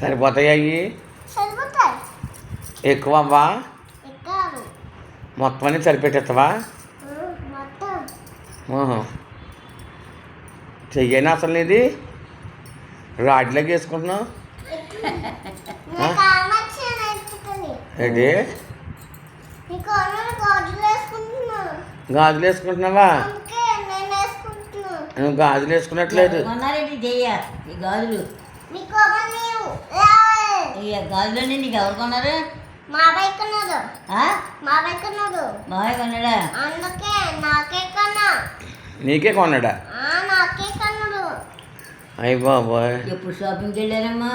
సరిపోతాయి అవి సరిపోతాయి. ఎక్కువ అవ్వా ఎక్కారు మొత్తం అన్నీ సరిపెట్టేస్తావా మొత్తం చెయ్యని అసలు నీది రాడ్లోకి వేసుకుంటున్నావు నాకు ఆమచ్చిన ఎత్తుకొని ఏంటి నీకు గాజులు వేసుకుంటున్నాను. గాజులు వేసుకుంటున్నావా అందుకే నేను వేసుకుంటున్నాను. నువ్వు గాజులు వేసుకున్నట్లేదు కొన్నారేంటి జయ్య ఈ గాజులు? నీకు ఎవరు లేవు. రాయ్. ఈ గాజులన్నీ నీకు ఎవరు కొన్నారు? మా అబ్బాయి కొన్నాడు. ఆ? మా అబ్బాయి కొన్నాడు. మావయ్య కొన్నాడా? అందుకే నాకే కన్నా. నీకే కొన్నాడా? నాకే కన్నాడు. అయ్య బాబోయ్ ఎప్పుడు షాపింగ్కి వెళ్ళారమ్మా?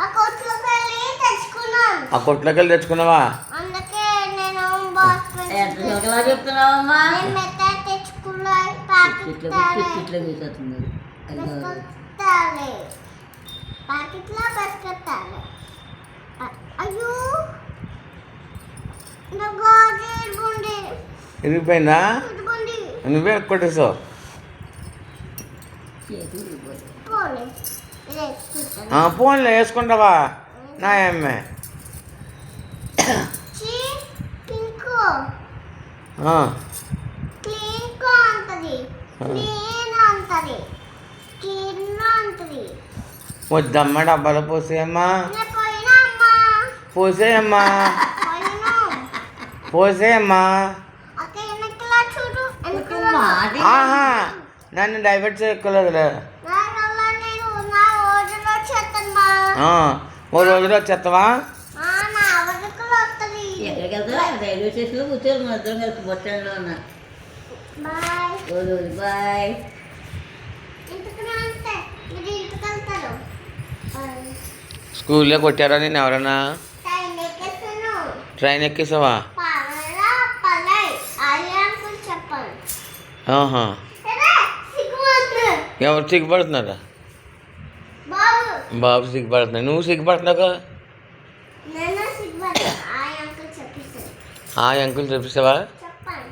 ఆ కొట్లోకి వెళ్ళి తెచ్చుకున్నాను. ఆ కొట్లోకి వెళ్ళి తెచ్చుకున్నావా? అందుకే నేను బాక్స్ ఎంత చోట్లా చెప్తున్నావమ్మా? నేను మెత్త తెచ్చుకున్నాను. ప్యాకెట్ ఇట్లా వేసేస్తుంది. పెట్టాలి. ప్యాకెట్లో పెట్టాలి. అయ్యో నా గాజు గుండి ఇరిగిపోయిందా? గుండి నువ్వే కొట్టేసావు. పోలే వేసుకుంటాను. ఫోన్లో వేసుకుంటావా నా అమ్మే? పింకు క్లీన్ అంటది. క్లీన్ అంటది. క్లీన్ అంటది. వద్దమ్మా డబ్బాలో పోసేయమ్మా నేను పోయినా అమ్మా. పోసేయమ్మా పోసేయమ్మా. అక్క వెనకలా చూడు. వెనకలా ఆహా నన్ను డైవర్ట్ చేయక్కర్లేదులే. నా రోజులో చేస్తాను. ఓ రోజులో వచ్చేస్తావా? నా వరకులు వస్తుంది. ఎక్కడికి వెళ్తా? రైల్వే స్టేషన్లో కూర్చోరు మన ఇద్దరం కలిసి బస్ స్టాండ్లో ఉన్నా. బాయ్. రోజు బాయ్. ఇంటికి అంతే మీరు ఇంటికి వెళ్తారు. స్కూల్లో కొట్టారా నేను ఎవరన్నా? ట్రైన్ ఎక్కేసాను. ట్రైన్ ఎక్కేసావా? పలరా పలై అయ్యాను చెప్పాలి. ఆహా ఎవరు సిగ్గుపడుతున్నారా? బాబు బాబు సిగ్గుపడుతున్నా. నువ్వు సిగ్గుపడుతున్నావు. నేను సిగ్గుపడి ఆ అంకుల్ చెప్పేసాను. ఆ అంకుల్ చూపిస్తావా? చెప్పాలి.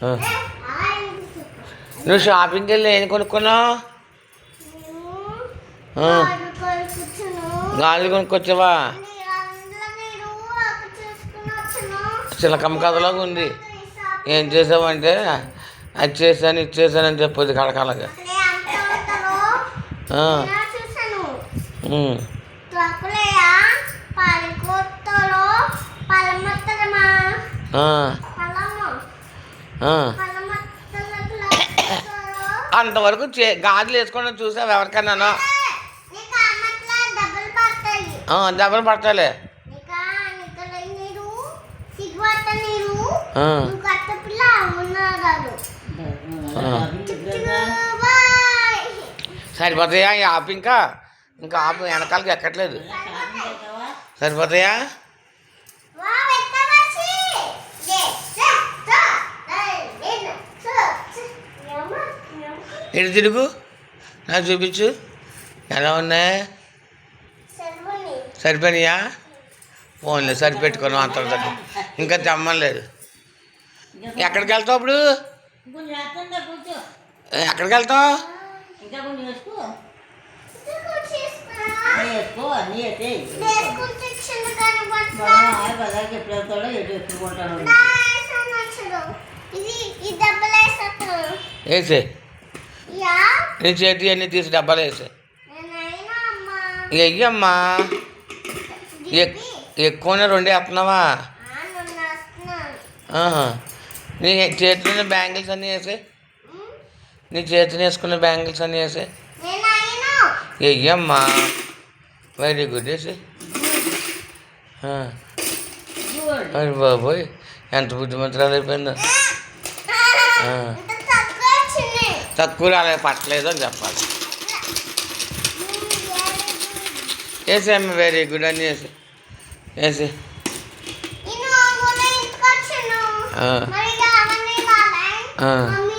ఆ. ఆ అంకుల్ చెప్పాలి. నువ్వు షాపింగ్కి వెళ్ళి ఏం కొనుక్కున్నావు? గాజులు కొనుక్కొచ్చావా? చిలకమ్మ కథలాగా ఉంది. ఏం చేసావంటే అది చేశాను ఇది చేశాను అని చెప్పొద్దు కడకాలగా. అంతవరకు గాజులు వేసుకోవడం చూసావు ఎవరికైనా? డబ్బులు పడతాలే. సరిపోతాయా ఈ ఆపు? ఇంకా ఆపు వెనకాలకి ఎక్కట్లేదు. సరిపోతాయా? ఇటు తిరుగు నాకు చూపించు ఎలా ఉన్నాయి. సరిపోయినాయా? ఫోన్లే సరిపెట్టుకున్నాం అంత ఇంకా తెమ్మలేదు. ఎక్కడికి వెళ్తావు ఇప్పుడు? ఎక్కడికి వెళ్తావు? వేసే నీ చేతి అన్నీ తీసి డబ్బాలు వేసే. వెయ్యమ్మా. ఎక్కువనే 2 వేస్తున్నావా? నీ చేతిలో బ్యాంగిల్స్ అన్నీ వేసే. నీ చేతిని వేసుకున్న బ్యాంగిల్స్ అన్నీ వేసే. వెయ్యమ్మా. వెరీ గుడ్ వేసే. అరే బాబోయ్ ఎంత బుద్ధిమంతురాలు అయిపోయిందో. తక్కువ రాలే పట్టలేదు అని చెప్పాలి. వేసేమ్మ వెరీ గుడ్ అని వేసి వేసి. మమ్మీ